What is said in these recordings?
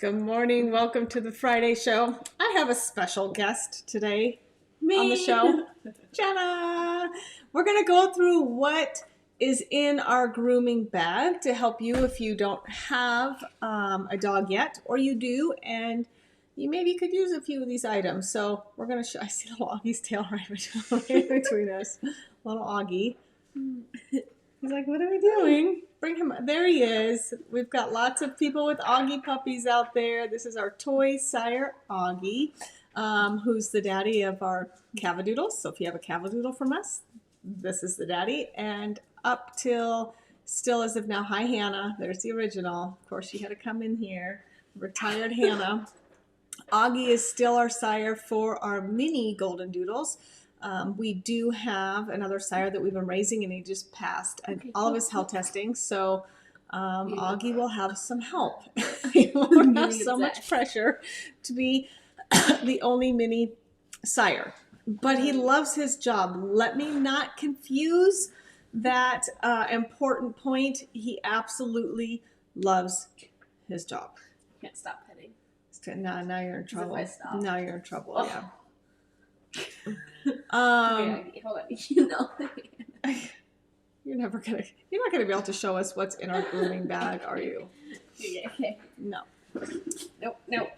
Good morning. Welcome to the Friday show. I have a special guest today on the show, Jenna. We're going to go through what is in our grooming bag to help you if you don't have a dog yet, or you do, and you maybe could use a few of these items. So we're going to show, I see little Augie's tail right between us. Little Augie. He's like, what are we doing? Bring him. There he is. We've got lots of people with Augie puppies out there. This is our toy sire, Augie, who's the daddy of our Cavadoodles. So if you have a Cavadoodle from us, this is the daddy. And up till still as of now, hi, Hannah. There's the original. Of course, she had to come in here. Retired Hannah. Augie is still our sire for our mini Golden Doodles. We do have another sire that we've been raising, and he just passed all of his health testing. So Augie will have some help. He won't have so much pressure to be the only mini sire. But he loves his job. Let me not confuse that important point. He absolutely loves his job. Can't stop petting. Now you're in trouble. Now you're in trouble, yeah. Okay, hold on. You know. You're not gonna be able to show us what's in our grooming bag, are you? Okay. No.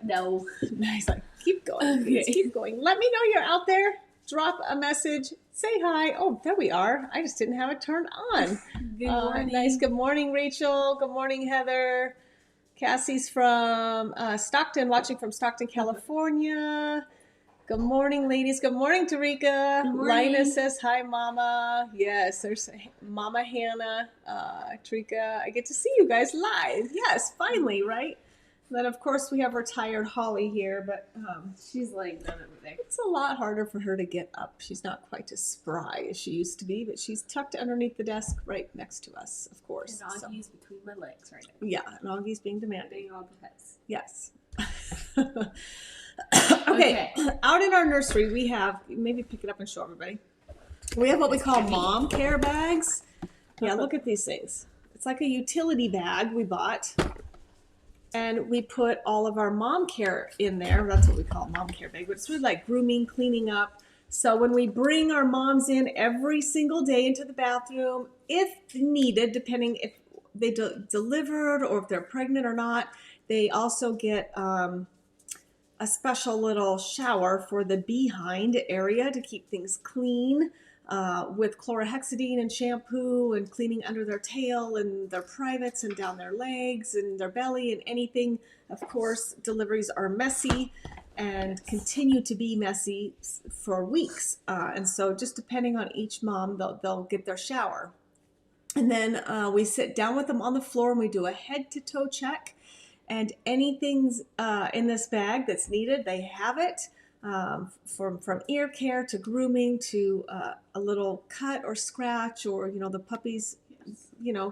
No. He's like, keep going. Okay. Keep going. Let me know you're out there. Drop a message. Say hi. Oh, there we are. I just didn't have it turned on. Good morning. Nice. Good morning, Rachel. Good morning, Heather. Cassie's from Stockton, watching from Stockton, California. Good morning, ladies. Good morning, Tarika. Good morning. Lina says, hi, Mama. Yes, there's Mama Hannah. Tarika, I get to see you guys live. Yes, finally, right? And then, of course, we have retired Holly here, but She's laying down over there. it's a lot harder for her to get up. She's not quite as spry as she used to be, but she's tucked underneath the desk right next to us, of course. And Augie's between my legs right now. Yeah, and Augie's being demanding. Doing all the pets. Yes. Okay. Out in our nursery, we have, maybe pick it up and show everybody. We have what we call mom care bags. Yeah, look at these things. It's like a utility bag we bought. And we put all of our mom care in there. That's what we call a mom care bag. But it's really like grooming, cleaning up. So when we bring our moms in every single day into the bathroom, if needed, depending if they delivered or if they're pregnant or not, they also get a special little shower for the behind area to keep things clean with chlorhexidine and shampoo and cleaning under their tail and their privates and down their legs and their belly and anything. Of course, deliveries are messy and continue to be messy for weeks. And so just depending on each mom, they'll get their shower. And then we sit down with them on the floor and we do a head to toe check. And anything's in this bag that's needed, they have it, from ear care to grooming to a little cut or scratch or, the puppy's,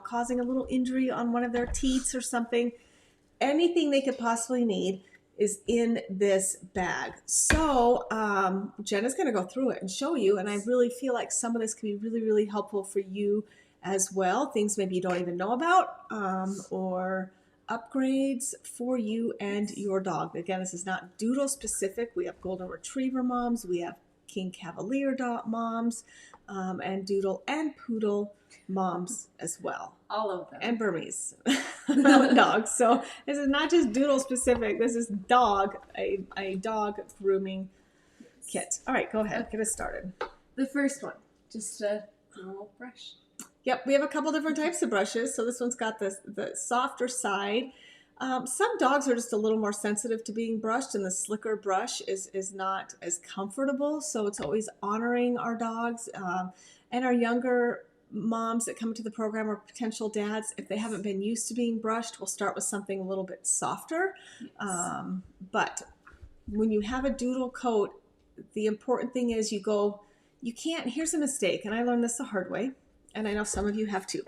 causing a little injury on one of their teats or something. Anything they could possibly need is in this bag. So Jenna's going to go through it and show you, and I really feel like some of this can be really, really helpful for you as well. Things maybe you don't even know about or upgrades for you and your dog. Again, this is not doodle specific. We have golden retriever moms, we have king cavalier moms, and doodle and poodle moms as well. All of them. And Burmese dogs. So this is not just doodle specific. This is a dog grooming kit. All right, go ahead. Get us started. The first one, just a normal brush. Yep, we have a couple different types of brushes. So this one's got the softer side. Some dogs are just a little more sensitive to being brushed, and the slicker brush is not as comfortable. So it's always honoring our dogs and our younger moms that come to the program or potential dads. If they haven't been used to being brushed, we'll start with something a little bit softer. Yes. But when you have a doodle coat, the important thing is here's a mistake, and I learned this the hard way. And I know some of you have too.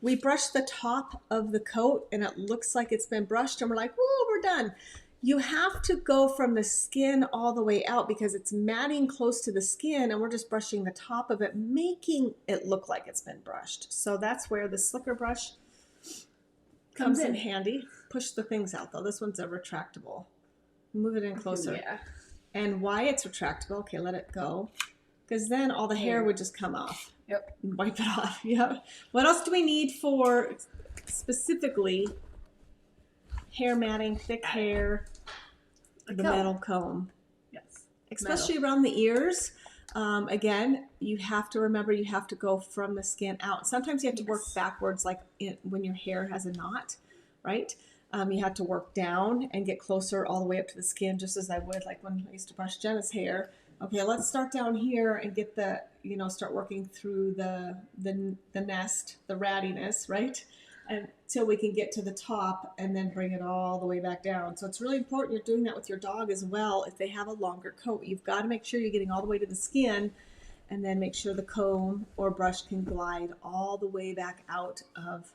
We brush the top of the coat and it looks like it's been brushed and we're like, whoa, we're done. You have to go from the skin all the way out because it's matting close to the skin and we're just brushing the top of it, making it look like it's been brushed. So that's where the slicker brush comes in handy. push the things out though. This one's a retractable. Move it in closer. Yeah. And why it's retractable, okay, let it go. Because then all the hair would just come off. Yep. And wipe it off. Yep. What else do we need for specifically hair matting, thick hair, the metal comb? Yes. Especially around the ears. Again, you have to remember you have to go from the skin out. Sometimes you have to work backwards, like when your hair has a knot, right? You have to work down and get closer all the way up to the skin, just as I would like when I used to brush Jenna's hair. Okay, let's start down here and get the, start working through the nest, the rattiness, right? Until we can get to the top and then bring it all the way back down. So it's really important you're doing that with your dog as well. If they have a longer coat, you've got to make sure you're getting all the way to the skin, and then make sure the comb or brush can glide all the way back out of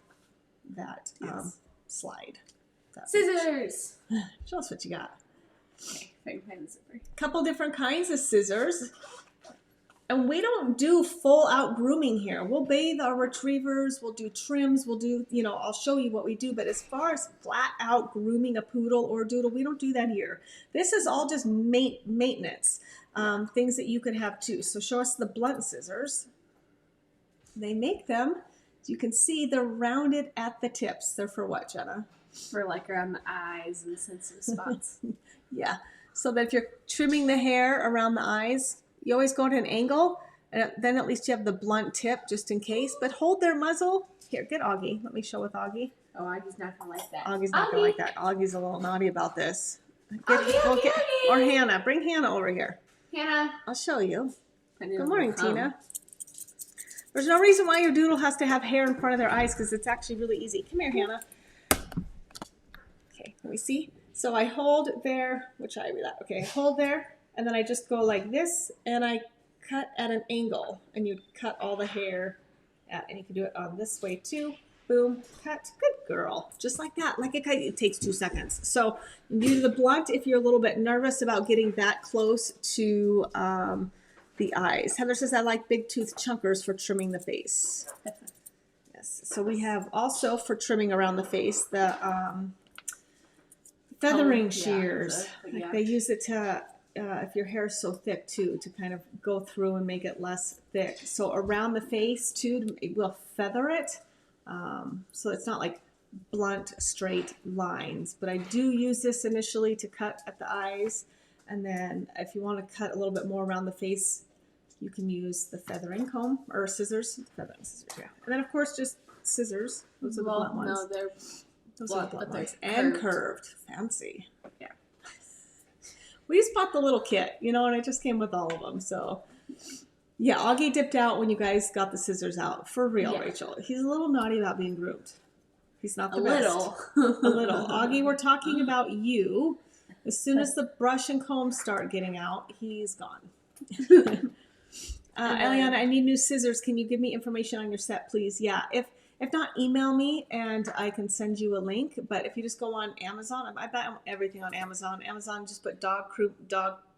that slide. Scissors. Show us what you got. Okay, if I can find the zipper. Couple different kinds of scissors. And we don't do full out grooming here. We'll bathe our retrievers, we'll do trims, we'll do, I'll show you what we do. But as far as flat out grooming a poodle or a doodle, we don't do that here. This is all just maintenance, things that you could have too. So show us the blunt scissors. They make them, as you can see, they're rounded at the tips. They're for what, Jenna? For like around the eyes and sensitive spots. Yeah. So that if you're trimming the hair around the eyes, you always go at an angle, and then at least you have the blunt tip just in case. But hold their muzzle. Here, get Augie. Let me show with Augie. Oh, Augie's not going to like that. Augie's not going to like that. Augie's a little naughty about this. Augie. Or Hannah. Bring Hannah over here. Hannah. I'll show you. Good morning, Tina. There's no reason why your doodle has to have hair in front of their eyes, because it's actually really easy. Come here, Hannah. Okay, let me see. So I hold there. Which eye are we at? Okay, hold there. And then I just go like this, and I cut at an angle, and you cut all the hair out, and you can do it on this way too. Boom, cut. Good girl. Just like that. Like it takes 2 seconds. So you do the blunt if you're a little bit nervous about getting that close to the eyes. Heather says I like big tooth chunkers for trimming the face. Yes. So we have also for trimming around the face the feathering shears. Like they use it to if your hair is so thick too, to kind of go through and make it less thick. So around the face too, we'll feather it. So it's not like blunt, straight lines, but I do use this initially to cut at the eyes. And then if you want to cut a little bit more around the face, you can use the feathering comb or scissors. Feathering scissors, yeah. And then of course just scissors. Those are the blunt ones. No, they're those blunt, are the blunt but ones. they're And curved. Fancy. Yeah. We just bought the little kit, and it just came with all of them. So, yeah, Augie dipped out when you guys got the scissors out. For real, Rachel. He's a little naughty about being groomed. He's not the best. A little. Augie, we're talking about you. As soon as the brush and comb start getting out, he's gone. Eliana, I need new scissors. Can you give me information on your set, please? Yeah, if not, email me and I can send you a link. But if you just go on Amazon, I buy everything on Amazon. Amazon, just put dog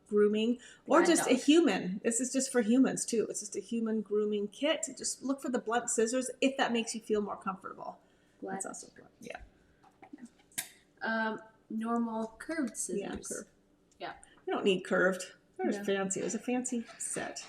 grooming or just a human. This is just for humans too. It's just a human grooming kit. Just look for the blunt scissors if that makes you feel more comfortable. Blunt. That's also blunt. Yeah. Normal curved scissors. Yeah, curved. Yeah. You don't need curved. They're fancy. It was a fancy set.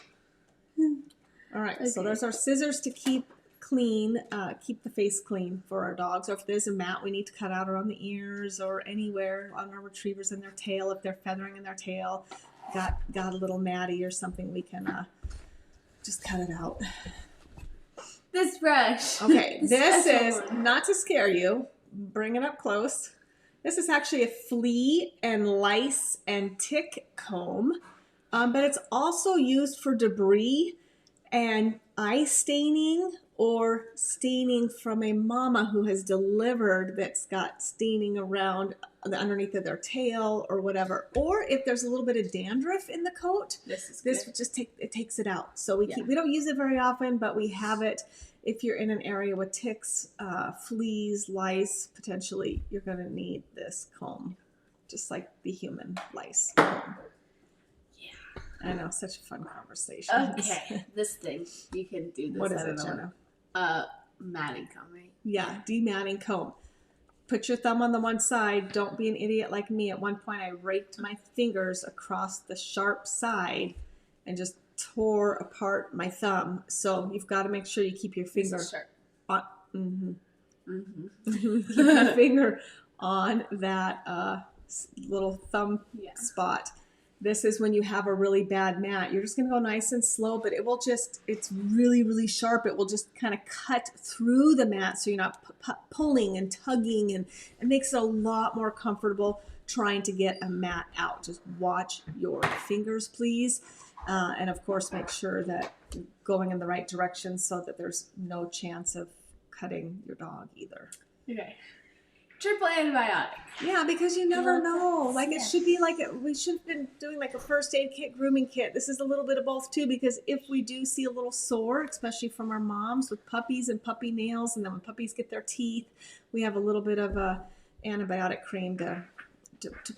All right. Okay. So there's our scissors to keep clean, keep the face clean for our dogs. Or if there's a mat we need to cut out around the ears or anywhere on our retrievers in their tail, if they're feathering in their tail, got a little matty or something, we can just cut it out. This brush. Okay, this is, not to scare you, bring it up close. This is actually a flea and lice and tick comb, but it's also used for debris and eye staining or staining from a mama who has delivered that's got staining around the underneath of their tail or whatever. Or if there's a little bit of dandruff in the coat, this just takes it out. So we don't use it very often, but we have it. If you're in an area with ticks, fleas, lice, potentially you're going to need this comb, just like the human lice comb. I know, such a fun conversation. Okay, this thing, you can do this. What is it, Jenna? Matting comb, right? Yeah, dematting comb. put your thumb on the one side. Don't be an idiot like me. At one point, I raked my fingers across the sharp side and just tore apart my thumb. So you've got to make sure you keep your finger on. Keep your finger on that little thumb spot. This is when you have a really bad mat. You're just going to go nice and slow, but it will just, it's really, really sharp. It will just kind of cut through the mat so you're not pulling and tugging, and it makes it a lot more comfortable trying to get a mat out. Just watch your fingers, please. And of course, make sure that you're going in the right direction so that there's no chance of cutting your dog either. Okay. Triple antibiotic. Yeah, because you never know. Like it should be like, we should have been doing like a first aid kit, grooming kit. This is a little bit of both too, because if we do see a little sore, especially from our moms with puppies and puppy nails, and then when puppies get their teeth, we have a little bit of a antibiotic cream to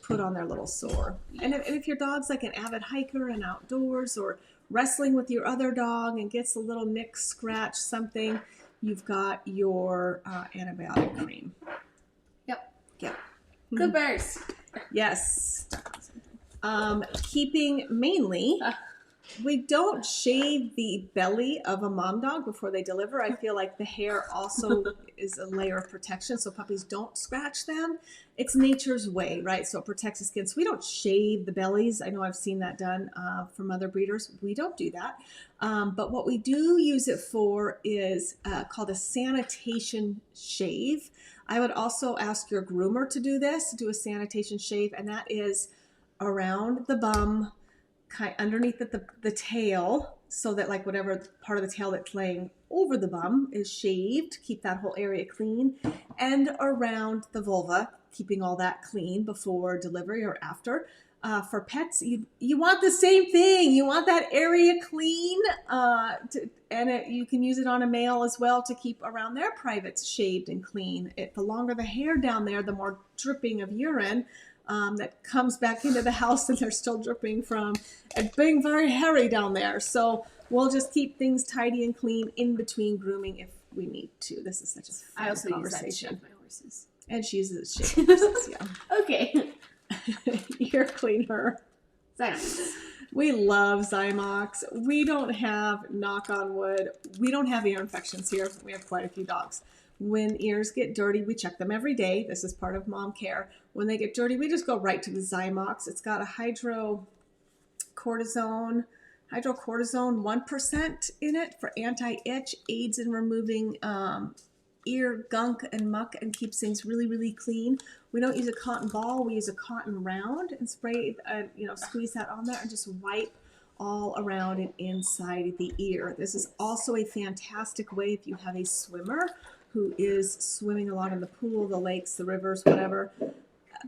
put on their little sore. And if your dog's like an avid hiker and outdoors, or wrestling with your other dog and gets a little nick, scratch, something, you've got your antibiotic cream. Yep. Clippers. Yes. Keeping mainly, we don't shave the belly of a mom dog before they deliver. I feel like the hair also is a layer of protection, so puppies don't scratch them. It's nature's way, right? So it protects the skin. So we don't shave the bellies. I know I've seen that done from other breeders. We don't do that. But what we do use it for is called a sanitation shave. I would also ask your groomer to do this, do a sanitation shave, and that is around the bum, underneath the tail, so that like whatever part of the tail that's laying over the bum is shaved, keep that whole area clean, and around the vulva, keeping all that clean before delivery or after. For pets, you want the same thing. You want that area clean, you can use it on a male as well to keep around their privates shaved and clean. The longer the hair down there, the more dripping of urine that comes back into the house and they're still dripping from it being very hairy down there. So we'll just keep things tidy and clean in between grooming if we need to. This is such a fun conversation. Use that to shave my horses. And she uses it to shave horses, yeah. Okay. Ear cleaner. Zymox. We love Zymox. We don't have, knock on wood, we don't have ear infections here. We have quite a few dogs. When ears get dirty, we check them every day. This is part of mom care. When they get dirty, we just go right to the Zymox. It's got a hydrocortisone 1% in it for anti-itch, aids in removing ear gunk and muck, and keeps things really, really clean. We don't use a cotton ball. We use a cotton round and spray, squeeze that on there and just wipe all around and inside the ear. This is also a fantastic way if you have a swimmer who is swimming a lot in the pool, the lakes, the rivers, whatever.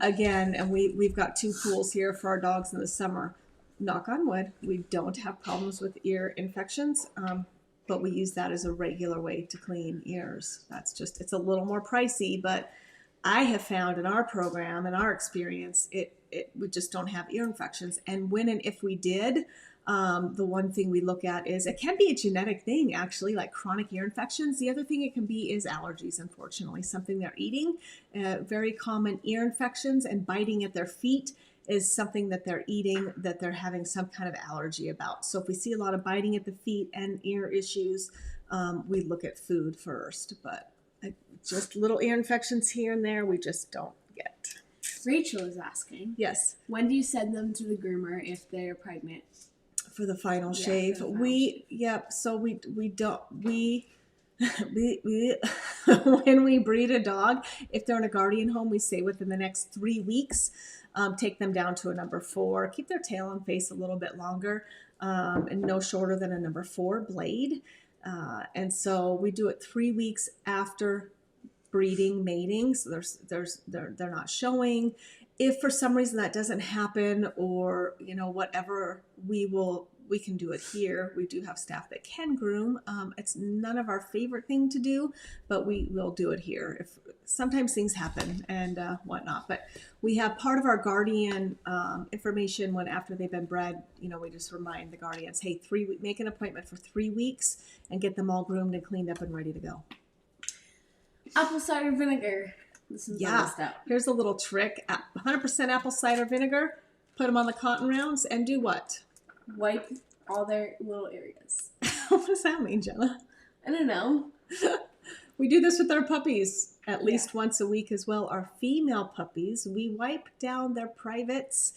Again, and we've got 2 pools here for our dogs in the summer. Knock on wood, we don't have problems with ear infections, but we use that as a regular way to clean ears. It's a little more pricey, but I have found in our program, in our experience, we just don't have ear infections. And when and if we did, the one thing we look at is it can be a genetic thing, actually, like chronic ear infections. The other thing it can be is allergies, unfortunately, something they're eating. Very common ear infections and biting at their feet is something that they're eating that they're having some kind of allergy about. So if we see a lot of biting at the feet and ear issues, we look at food first. But just little ear infections here and there, we just don't get. Rachel is asking. Yes. When do you send them to the groomer if they're pregnant? For the final shave. So we don't when we breed a dog, if they're in a guardian home, we say within the next 3 weeks, take them down to a number 4, keep their tail and face a little bit longer, and no shorter than a number 4 blade. And so we do it 3 weeks after breeding, mating. So they're not showing. If for some reason that doesn't happen, or whatever, we can do it here. We do have staff that can groom. It's none of our favorite thing to do, but we will do it here. If sometimes things happen and whatnot, but we have part of our guardian information when after they've been bred. We just remind the guardians, hey, make an appointment for 3 weeks and get them all groomed and cleaned up and ready to go. Apple cider vinegar. This is Yeah. messed up. Here's a little trick. 100% apple cider vinegar. Put them on the cotton rounds and do what? Wipe all their little areas. What does that mean, Jenna? I don't know. We do this with our puppies at least once a week as well. Our female puppies, we wipe down their privates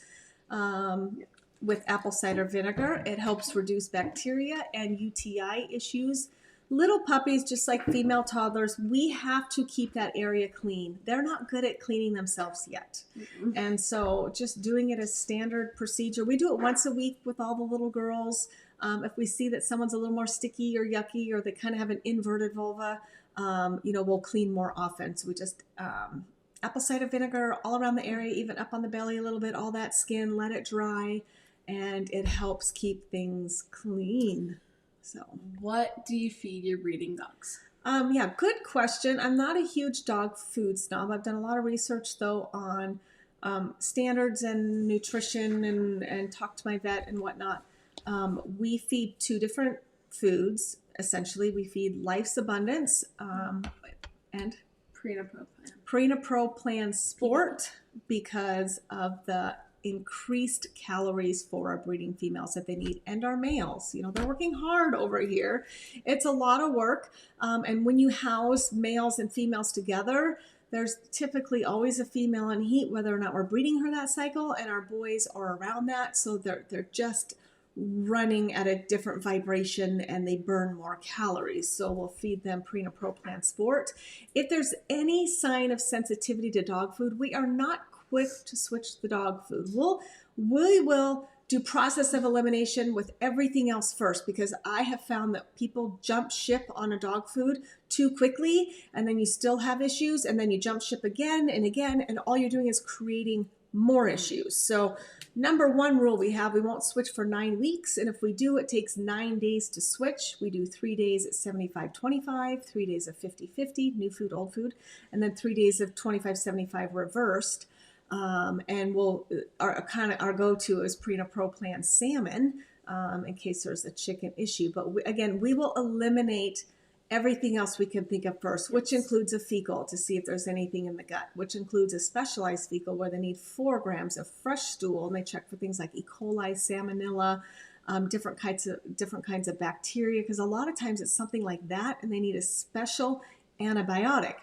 with apple cider vinegar. It helps reduce bacteria and UTI issues. Little puppies, just like female toddlers, we have to keep that area clean. They're not good at cleaning themselves yet. Mm-mm. And so just doing it as standard procedure. We do it once a week with all the little girls. If we see that someone's a little more sticky or yucky or they kind of have an inverted vulva, we'll clean more often. So we just apple cider vinegar all around the area, even up on the belly a little bit, all that skin, let it dry, and it helps keep things clean. So, what do you feed your breeding dogs? Good question. I'm not a huge dog food snob. I've done a lot of research though on standards and nutrition and talked to my vet and whatnot. We feed 2 different foods. Essentially, we feed Life's Abundance and Pre-Pro-Plan Sport because of the increased calories for our breeding females that they need, and our males. They're working hard over here. It's a lot of work. And when you house males and females together, there's typically always a female in heat, whether or not we're breeding her that cycle, and our boys are around that. So they're just running at a different vibration and they burn more calories. So we'll feed them Pre-Pro-Plan Sport. If there's any sign of sensitivity to dog food, we are not quick to switch the dog food. We will do process of elimination with everything else first, because I have found that people jump ship on a dog food too quickly, and then you still have issues, and then you jump ship again and again, and all you're doing is creating more issues. So number 1 rule we won't switch for 9 weeks. And if we do, it takes 9 days to switch. We do 3 days at 75-25, 3 days of 50-50, new food, old food, and then 3 days of 25-75 reversed. And our go-to is Pre-Pro-Plan salmon in case there's a chicken issue. But we will eliminate everything else we can think of first, which includes a fecal to see if there's anything in the gut, which includes a specialized fecal where they need 4 grams of fresh stool, and they check for things like E. coli, salmonella, different kinds of bacteria, because a lot of times it's something like that, and they need a special antibiotic.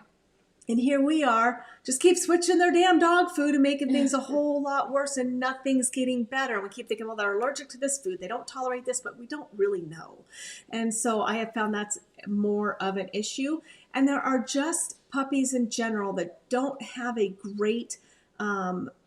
And here we are, just keep switching their damn dog food and making things a whole lot worse, and nothing's getting better. We keep thinking, well, they're allergic to this food, they don't tolerate this, but we don't really know. And so I have found that's more of an issue. And there are just puppies in general that don't have a great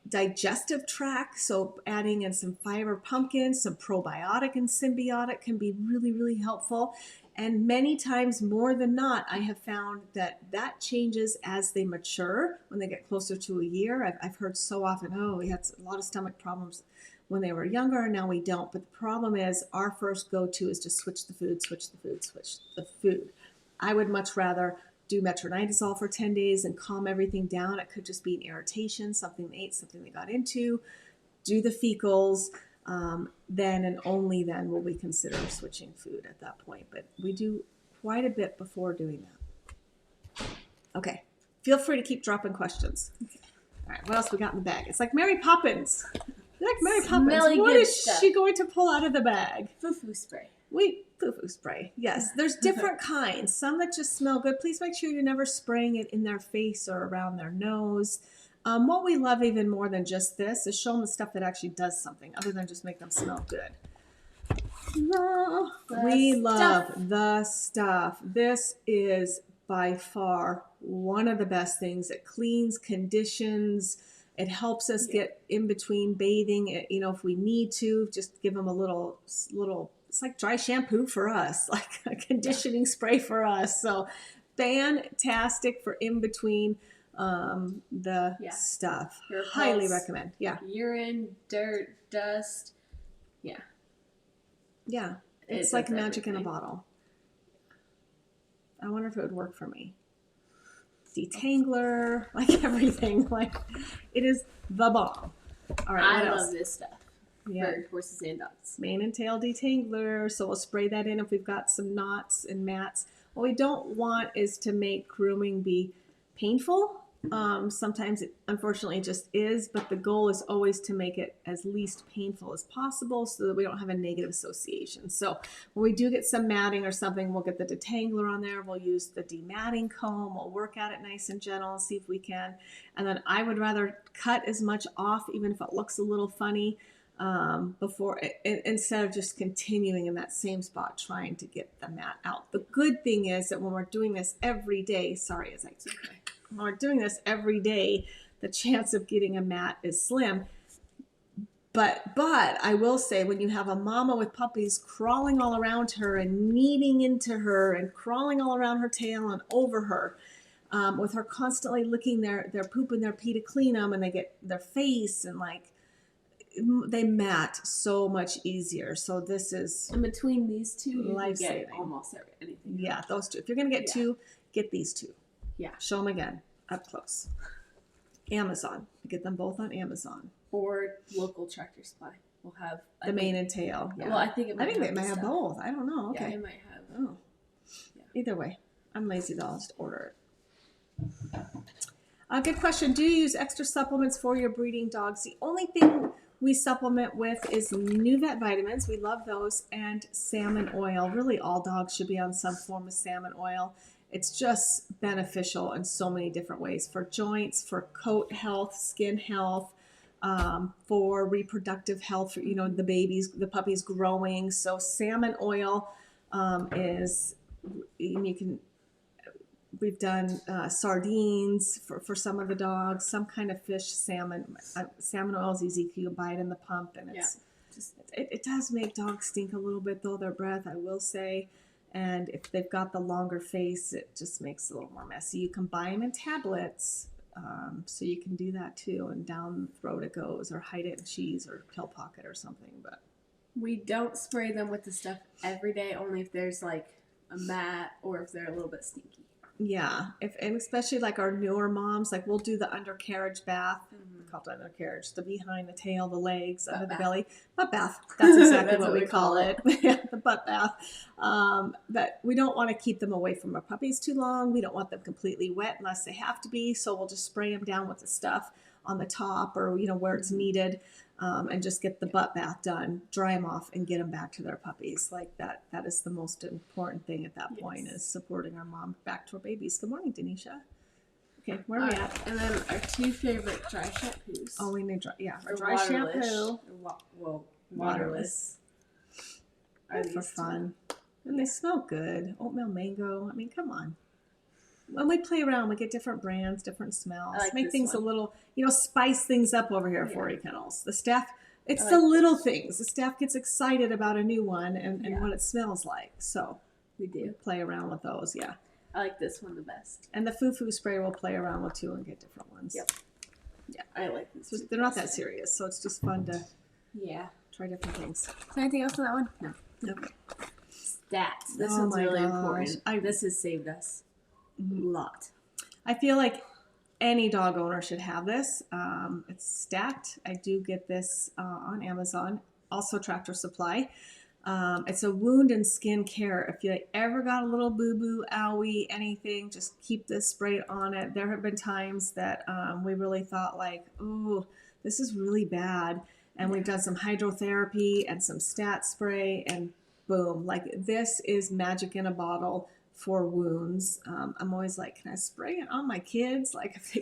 digestive tract. So adding in some fiber pumpkin, some probiotic and symbiotic can be really, really helpful. And many times more than not, I have found that changes as they mature, when they get closer to a year. I've heard so often, we had a lot of stomach problems when they were younger, and now we don't. But the problem is our first go-to is to switch the food. I would much rather do metronidazole for 10 days and calm everything down. It could just be an irritation, something they ate, something they got into. Do the fecals. Then and only then will we consider switching food at that point. But we do quite a bit before doing that. Okay, feel free to keep dropping questions. All right, what else we got in the bag? It's like Mary Poppins. Like Mary Poppins. Smelly What good is stuff. she going to pull out of the bag? Foo-foo spray. Foo-foo spray. Yes, there's different kinds. Some that just smell good. Please make sure you're never spraying it in their face or around their nose. What we love even more than just this is show them the stuff that actually does something other than just make them smell good. We love the stuff. This is by far one of the best things. It cleans, conditions. It helps us get in between bathing. If we need to, just give them a little. It's like dry shampoo for us, like a conditioning spray for us. So fantastic for in between. The stuff. Highly recommend. Yeah. Urine, dirt, dust. Yeah. Yeah. It's like magic in a bottle. I wonder if it would work for me. Detangler, like everything. Like it is the bomb. All right. I love this stuff. Yeah. For horses and dogs. Mane and tail detangler. So we'll spray that in if we've got some knots and mats. What we don't want is to make grooming be painful. Sometimes it unfortunately just is, but the goal is always to make it as least painful as possible so that we don't have a negative association. So when we do get some matting or something, we'll get the detangler on there. We'll use the dematting comb. We'll work at it nice and gentle and see if we can. And then I would rather cut as much off, even if it looks a little funny, before instead of just continuing in that same spot trying to get the mat out. The good thing is that when we're doing this every day, when we're doing this every day, the chance of getting a mat is slim. But I will say, when you have a mama with puppies crawling all around her and kneading into her and crawling all around her tail and over her, with her constantly licking their poop and their pee to clean them, and they get their face and like they mat so much easier. So this is in between these two, you can life-saving. get almost anything. Yeah, those two. If you're gonna get two, get these two. Yeah. Show them again up close. Amazon. Get them both on Amazon. Or local Tractor Supply. We'll have The mane and tail. Yeah. Well, I think they might have both. I don't know. Okay. Yeah, it might have. Oh. Yeah. Either way, I'm lazy though. I'll just order it. Good question. Do you use extra supplements for your breeding dogs? The only thing we supplement with is new vet vitamins. We love those, and salmon oil. Really, all dogs should be on some form of salmon oil. It's just beneficial in so many different ways, for joints, for coat health, skin health, for reproductive health, for, the puppies growing. So salmon oil we've done sardines for some of the dogs, some kind of fish, salmon. Salmon oil is easy. You can buy it in the pump, and it does make dogs stink a little bit though, their breath, I will say. And if they've got the longer face, it just makes it a little more messy. You can buy them in tablets, so you can do that too. And down the throat it goes, or hide it in cheese or pill pocket or something. But we don't spray them with the stuff every day, only if there's like a mat or if they're a little bit stinky. Yeah, and especially like our newer moms, like we'll do the undercarriage bath. We call it undercarriage, the behind the tail, the legs, under the belly. Butt bath. That's exactly what we call it. Yeah, the butt bath. But we don't want to keep them away from our puppies too long. We don't want them completely wet unless they have to be. So we'll just spray them down with the stuff on the top, or where it's needed, and just get the butt bath done, dry them off, and get them back to their puppies. Like that is the most important thing at that point, is supporting our mom back to our babies. Good morning, Denisha. Okay, where are we at? And then our two favorite dry shampoos. Oh, we need dry waterless, shampoo. Waterless. Good for fun. And they smell good. Oatmeal mango. I mean, come on. When we play around, we get different brands, different smells. Make things a little, spice things up over here for you kennels. The staff, it's the little things. The staff gets excited about a new one and what it smells like. So we do play around with those. Yeah. I like this one the best. And the foo-foo spray we'll play around with too and get different ones. Yep. Yeah, I like these. So they're not that serious, so it's just fun to try different things. Is there anything else on that one? No. Okay. Stats. This one's really important. This has saved us a lot. I feel like any dog owner should have this. It's Stat. I do get this on Amazon. Also Tractor Supply. It's a wound and skin care. If you ever got a little boo-boo, owie, anything, just keep this sprayed on it. There have been times that we really thought like, ooh, this is really bad. And we've done some hydrotherapy and some Stat spray, and boom, like this is magic in a bottle for wounds. I'm always like, can I spray it on my kids? Like if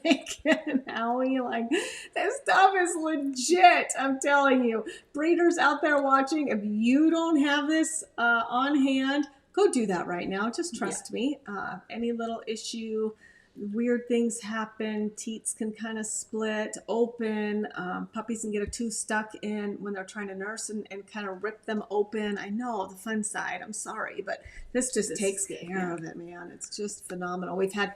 they get an owie, like this stuff is legit. I'm telling you, breeders out there watching, if you don't have this on hand, go do that right now. Just trust me. Any little issue, weird things happen. Teats can kind of split open. Puppies can get a tooth stuck in when they're trying to nurse and kind of rip them open. I know, the fun side. I'm sorry, but this takes care of it, man. It's just phenomenal. We've had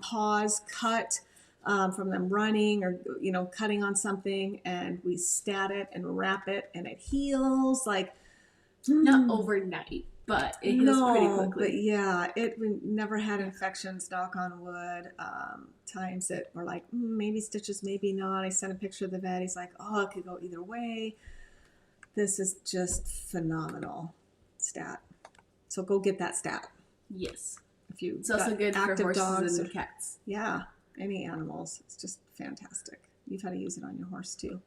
paws cut from them running or cutting on something, and we stat it and wrap it, and it heals like not overnight. But it heals pretty quickly. We never had infections, knock on wood. Times that were like, maybe stitches, maybe not. I sent a picture of the vet. He's like, oh, it could go either way. This is just phenomenal. Stat. So go get that Stat. Yes. If you it's also good for horses and cats. Yeah. any animals. It's just fantastic. You've had to use it on your horse too.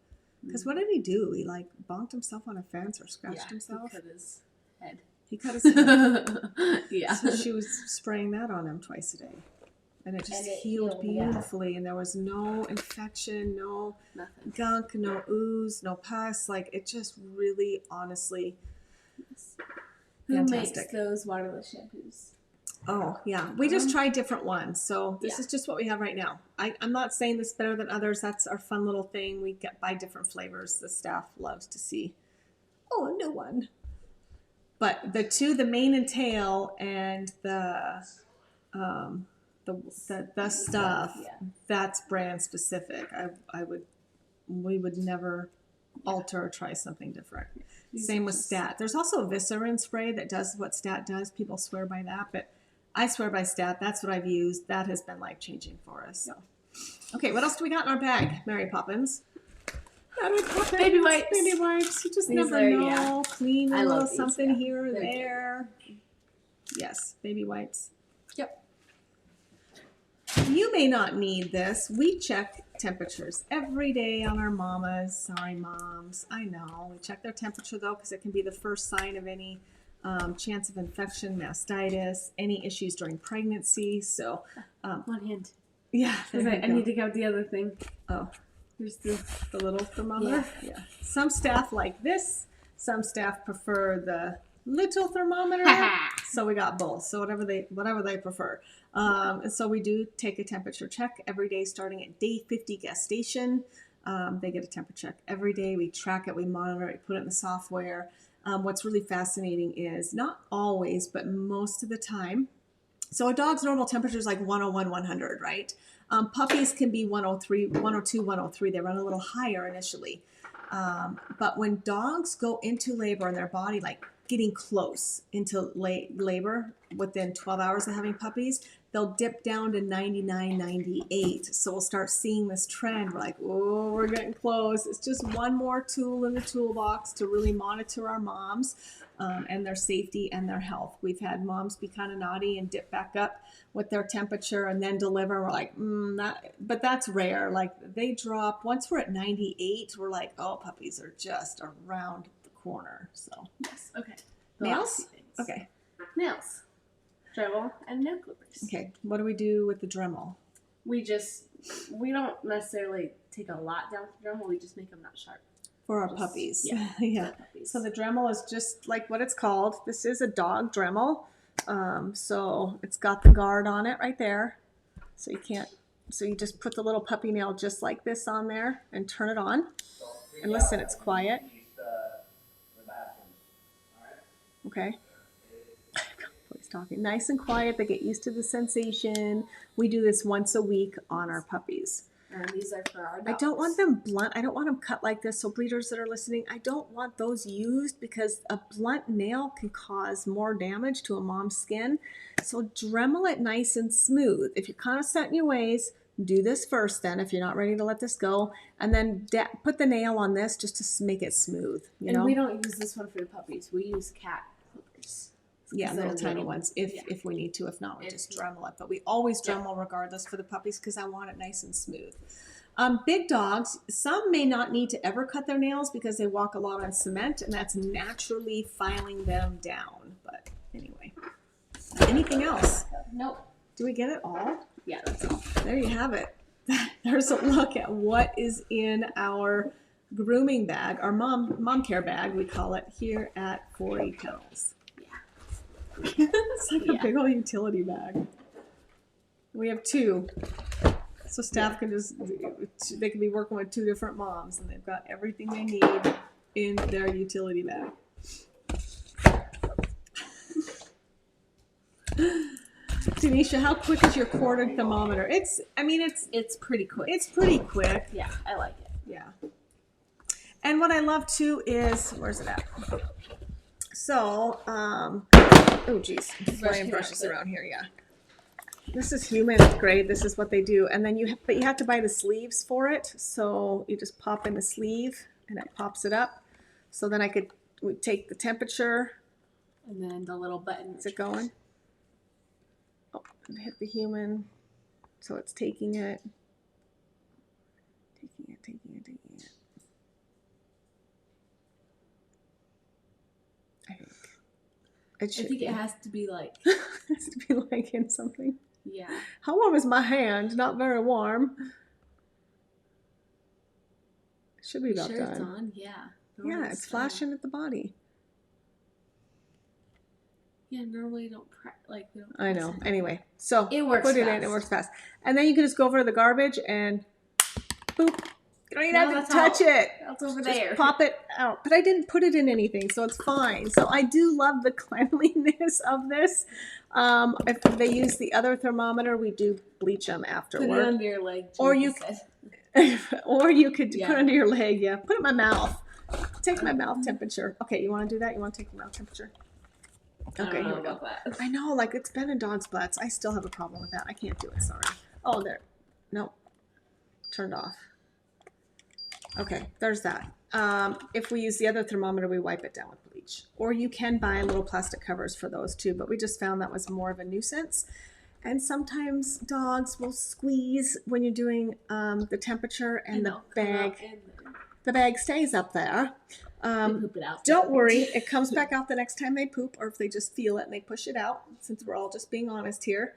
Because what did he do? He like bonked himself on a fence or scratched himself? He cut his head. He cut his head. Yeah. So she was spraying that on him twice a day. And it just healed beautifully. And there was no infection, no Nothing. gunk, no ooze, no pus. Like, it just really, honestly, fantastic. Who makes those waterless shampoos? Oh, yeah. We just tried different ones. So this is just what we have right now. I'm not saying this better than others. That's our fun little thing. We buy different flavors. The staff loves to see, oh, a new one. But the two, the mane and tail and the stuff, that's brand specific. We would never alter or try something different. Same with Stat. There's also a Viscerin spray that does what Stat does. People swear by that, but I swear by Stat. That's what I've used. That has been life-changing for us. So, okay, what else do we got in our bag, Mary Poppins? Baby wipes. Baby wipes. You just never know. Yeah. Clean a little something here or They're there. Good. Yes, baby wipes. Yep. You may not need this. We check temperatures every day on our mamas. Sorry, moms. I know. We check their temperature, though, because it can be the first sign of any chance of infection, mastitis, any issues during pregnancy. So, one hand. Yeah. I need to count the other thing. Oh. Here's the little thermometer. Yeah. Some staff like this. Some staff prefer the little thermometer. So we got both. So whatever they prefer. And so we do take a temperature check every day, starting at day 50 gestation. They get a temperature check every day. We track it. We monitor it. We put it in the software. What's really fascinating is not always, but most of the time. So a dog's normal temperature is like 101, 100, right? Puppies can be 103, 102, 103. They run a little higher initially. But when dogs go into labor and their body, like getting close into labor within 12 hours of having puppies, they'll dip down to 99, 98. So we'll start seeing this trend. We're like, oh, we're getting close. It's just one more tool in the toolbox to really monitor our moms and their safety and their health. We've had moms be kind of naughty and dip back up with their temperature and then deliver. We're like, but that's rare. Like they drop, once we're at 98, we're like, oh, puppies are just around the corner. So yes, okay. Nails? Okay. Nails. Dremel and nail clippers. Okay. What do we do with the Dremel? We don't necessarily take a lot down with the Dremel. We just make them not sharp. For our puppies. Yeah. Yeah. Puppies. So the Dremel is just like what it's called. This is a dog Dremel. So it's got the guard on it right there. So you just put the little puppy nail just like this on there and turn it on. And listen, it's quiet. Okay. He's talking nice and quiet. They get used to the sensation. We do this once a week on our puppies. And these are for our dogs. I don't want them blunt. I don't want them cut like this. So breeders that are listening, I don't want those used because a blunt nail can cause more damage to a mom's skin. So Dremel it nice and smooth. If you're kind of set in your ways, do this first then if you're not ready to let this go. And then put the nail on this just to make it smooth. You know? We don't use this one for the puppies. We use cat clippers. Yeah, little tiny ones if we need to. If not, we just Dremel it. But we always Dremel regardless for the puppies because I want it nice and smooth. Big dogs, some may not need to ever cut their nails because they walk a lot on cement, and that's naturally filing them down. But anyway, anything else? Nope. Do we get it all? Yeah, that's all. There you have it. There's a look at what is in our grooming bag, our mom care bag, we call it here at 40 Kennels. It's like a big old utility bag. We have two. So staff can they can be working with two different moms and they've got everything they need in their utility bag. Tanisha, how quick is your corded thermometer? It's pretty quick. It's pretty quick. Yeah, I like it. Yeah. And what I love too is, where's it at? So, oh geez, flying brushes around here, yeah. This is human grade. This is what they do, and then you have to buy the sleeves for it. So you just pop in the sleeve, and it pops it up. So then we take the temperature, and then the little button. Is it going? Oh, hit the human. So it's taking it. I think it has to be like. It has to be like in something. Yeah. How warm is my hand? Not very warm. It should be about done. It's on? Yeah. Yeah, it's flashing at the body. Yeah, normally we don't we don't. I know. Anyway, so it works. Put it in. It works fast. And then you can just go over to the garbage and boop. You don't even have to touch it. That's over just there. Pop it out. But I didn't put it in anything, so it's fine. So I do love the cleanliness of this. If they use the other thermometer, we do bleach them afterward. Put it under your leg. Or you could put it under your leg. Yeah, put it in my mouth. Take my mouth temperature. Okay, you want to do that? You want to take your mouth temperature? Okay, here we go. I know, like it's been in dogs' butts. I still have a problem with that. I can't do it. Sorry. Oh, there. Nope. Turned off. Okay, there's that. If we use the other thermometer, we wipe it down with bleach. Or you can buy little plastic covers for those too, but we just found that was more of a nuisance. And sometimes dogs will squeeze when you're doing the temperature and the bag stays up there. Poop it out. Don't worry, it comes back out the next time they poop, or if they just feel it and they push it out, since we're all just being honest here.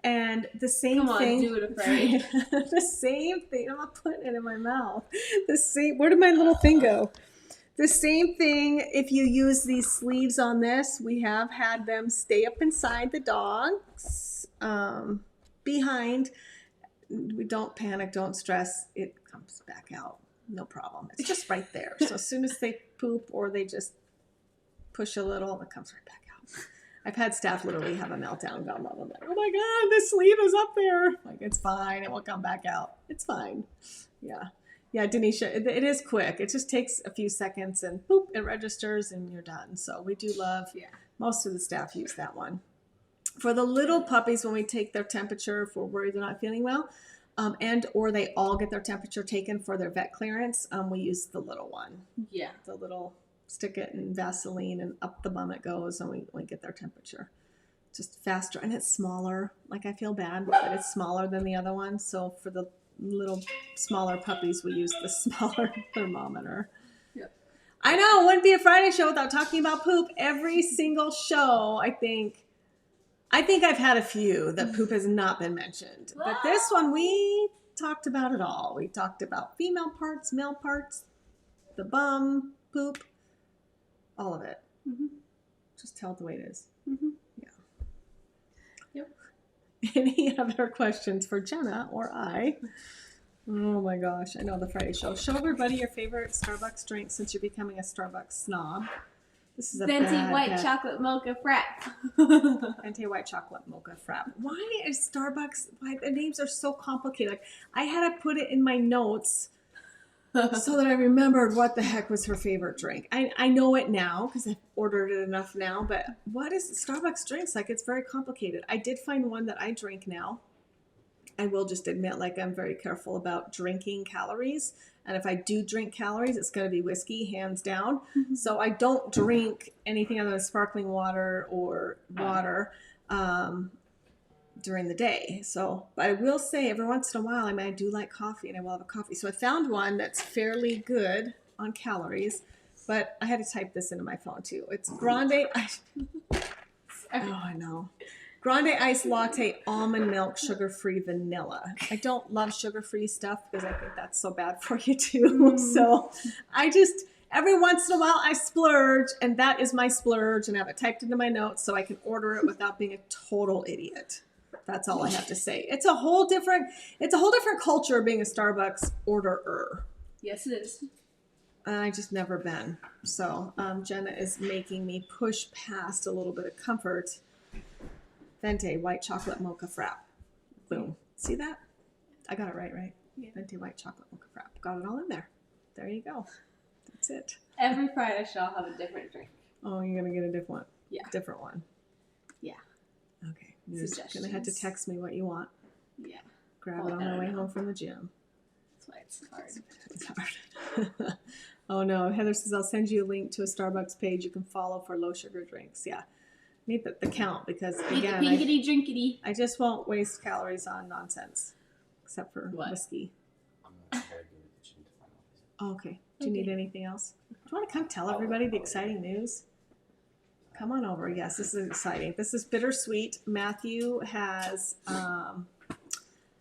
And the same thing. Do it afraid. The same thing. I'm not putting it in my mouth. The same. Where did my little thing go? The same thing. If you use these sleeves on this, we have had them stay up inside the dogs, behind. We don't panic. Don't stress. It comes back out. No problem. It's just right there. So as soon as they poop or they just push a little, it comes right back out. I've had staff literally have a meltdown. I'm like, oh my God, this sleeve is up there. Like, it's fine. It will come back out. It's fine. Yeah. Yeah, Denisha, it is quick. It just takes a few seconds and boop, it registers and you're done. So we do love, most of the staff use that one. For the little puppies, when we take their temperature, if we're worried they're not feeling well, or they all get their temperature taken for their vet clearance, we use the little one. Yeah. The little, stick it in Vaseline and up the bum it goes, and we get their temperature. Just faster, and it's smaller. Like, I feel bad, but it's smaller than the other one. So for the little smaller puppies, we use the smaller thermometer. Yep. I know, it wouldn't be a Friday show without talking about poop. Every single show, I think I've had a few that poop has not been mentioned. But this one, we talked about it all. We talked about female parts, male parts, the bum, poop, all of it. Mm-hmm. Just tell it the way it is. Mm-hmm. Yeah. Yep. Any other questions for Jenna or I? Oh my gosh, I know the Friday show. Show everybody your favorite Starbucks drink since you're becoming a Starbucks snob. This is a Venti bad white bet. chocolate mocha frap. Venti white chocolate mocha frap. Why is Starbucks? Why the names are so complicated? Like, I had to put it in my notes so that I remembered what the heck was her favorite drink. I know it now because I've ordered it enough now. But what is Starbucks drinks? Like, it's very complicated. I did find one that I drink now. I will just admit, like, I'm very careful about drinking calories. And if I do drink calories, it's going to be whiskey, hands down. Mm-hmm. So I don't drink anything other than sparkling water or water during the day. So, but I will say every once in a while, I do like coffee, and I will have a coffee. So I found one that's fairly good on calories, but I had to type this into my phone too. It's Grande. Oh, I know. Grande Iced Latte Almond Milk Sugar-Free Vanilla. I don't love sugar-free stuff because I think that's so bad for you too. So I just, every once in a while I splurge, and that is my splurge, and I have it typed into my notes so I can order it without being a total idiot. That's all I have to say. It's a whole different culture being a Starbucks orderer. Yes, it is. I just never been. So Jenna is making me push past a little bit of comfort. Venti white chocolate mocha frap. Boom. See that? I got it right? Yeah. Venti white chocolate mocha frap. Got it all in there. There you go. That's it. Every Friday show I'll have a different drink. Oh, you're going to get a different one? Yeah. Different one? Yeah. Okay. You're just going to have to text me what you want. Yeah. Grab it on my way home from the gym. That's why it's hard. It's hard. Oh, no. Heather says, I'll send you a link to a Starbucks page you can follow for low sugar drinks. Yeah. Need the count because Eat again, the pinkity drinkity. I just won't waste calories on nonsense, except for What? whiskey. I'm gonna go to the kitchen to find out. Oh, okay. Do you need anything else? Do you want to come tell everybody the exciting news? Come on over. Yes, this is exciting. This is bittersweet. Matthew has,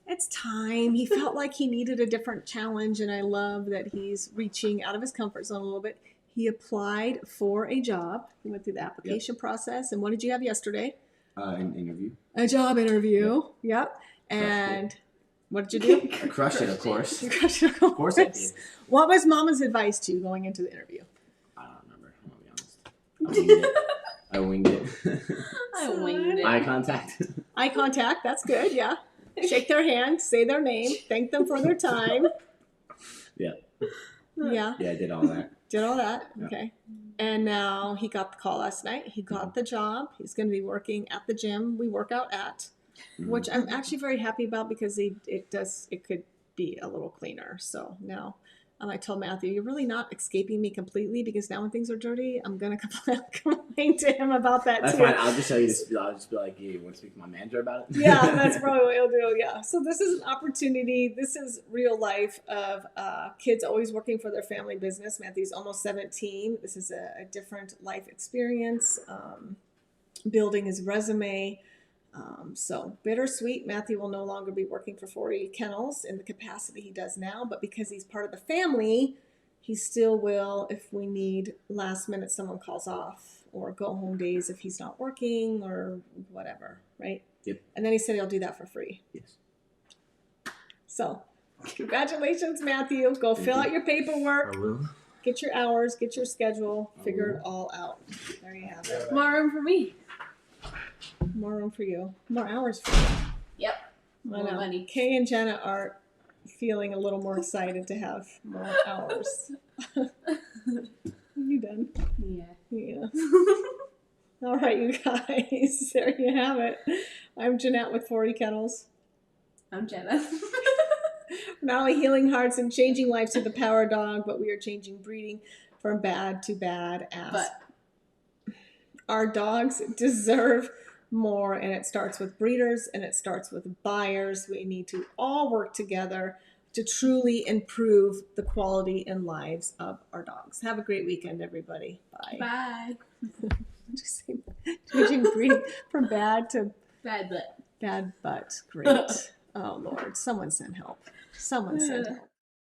it's time. He felt like he needed a different challenge, and I love that he's reaching out of his comfort zone a little bit. He applied for a job. He went through the application process. And what did you have yesterday? An interview. A job interview. Yep. And what did you do? Crushed it, of course. You crushed it, of course I did. What was Mama's advice to you going into the interview? I don't remember. I'm gonna be honest. I winged it. I winged it. Eye contact. Eye contact. That's good. Yeah. Shake their hand. Say their name. Thank them for their time. Yeah. Yeah. Yeah, I did all that. Did all that. Yeah. Okay. And now he got the call last night. He got the job. He's going to be working at the gym we work out at, which I'm actually very happy about because it could be a little cleaner. So now I told Matthew, you're really not escaping me completely because now when things are dirty, I'm going to complain to him about that That's too. fine. I'll just tell you this. I'll just be like, hey, you want to speak to my manager about it? Yeah, that's probably what he'll do. Yeah. So this is an opportunity. This is real life of kids always working for their family business. Matthew's almost 17. This is a different life experience, building his resume. So bittersweet. Matthew will no longer be working for 40 Kennels in the capacity he does now, but because he's part of the family, he still will if we need last minute someone calls off or go home days if he's not working or whatever, right? Yep. And then he said he'll do that for free. Yes. So congratulations, Matthew. Go fill out your paperwork, I will. get your hours, get your schedule, figure it all out. There you have it. More room for me. More room for you. More hours for you. Yep. I More know. money. Kay and Jenna are feeling a little more excited to have more hours. Are you done? Yeah. Yeah. All right, you guys. There you have it. I'm Jeanette with 40 Kennels. I'm Jenna. Not only healing hearts and changing lives to the power dog, but we are changing breeding from bad to bad ass. But Our dogs deserve more, and it starts with breeders and it starts with buyers. We need to all work together to truly improve the quality and lives of our dogs. Have a great weekend, everybody. Bye. bye. Just say, changing breeding from bad to Bad butt. bad, but great. Oh, Lord. Someone send help. Someone send help.